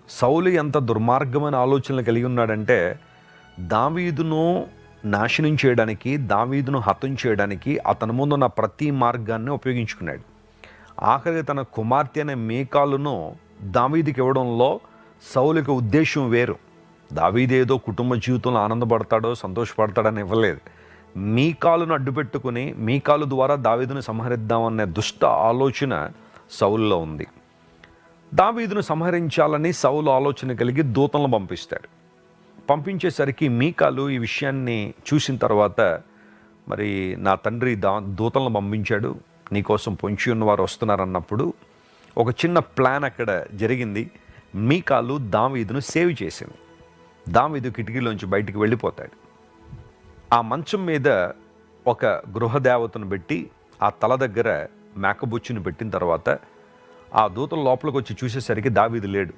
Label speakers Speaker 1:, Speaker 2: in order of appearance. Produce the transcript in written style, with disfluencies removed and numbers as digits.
Speaker 1: సౌలు ఎంత దుర్మార్గమైన ఆలోచనలు కలిగి ఉన్నాడంటే, దావీదును నాశనం చేయడానికి, దావీదును హతం చేయడానికి అతని ముందున్న ప్రతి మార్గాన్ని ఉపయోగించుకున్నాడు. ఆఖరికి తన కుమార్తె అనే మీకాలును దావీదుకి ఇవ్వడంలో సౌలుకి ఉద్దేశం వేరు. దావీదు ఏదో కుటుంబ జీవితంలో ఆనందపడతాడో సంతోషపడతాడని ఇవ్వలేదు. మీకాలును అడ్డుపెట్టుకుని మీకాలు ద్వారా దావీదును సంహరిద్దామనే దుష్ట ఆలోచన సౌలులో ఉంది. దావీదును సంహరించాలని సౌలు ఆలోచన కలిగి దూతలను పంపిస్తాడు. పంపించేసరికి మీకాలు ఈ విషయాన్ని చూసిన తర్వాత, మరి నా తండ్రి దూతలను పంపించాడు, నీకోసం పొంచి ఉన్నవారు వస్తున్నారన్నప్పుడు ఒక చిన్న ప్లాన్ అక్కడ జరిగింది. మీకాలు దావీదును సేవ్ చేసింది. దావీదు కిటికీలోంచి బయటికి వెళ్ళిపోతాడు. ఆ మంచం మీద ఒక గృహదేవతను పెట్టి ఆ తల దగ్గర మేకబుచ్చుని పెట్టిన తర్వాత ఆ దూతలు లోపలికి వచ్చి చూసేసరికి దావీదు లేడు.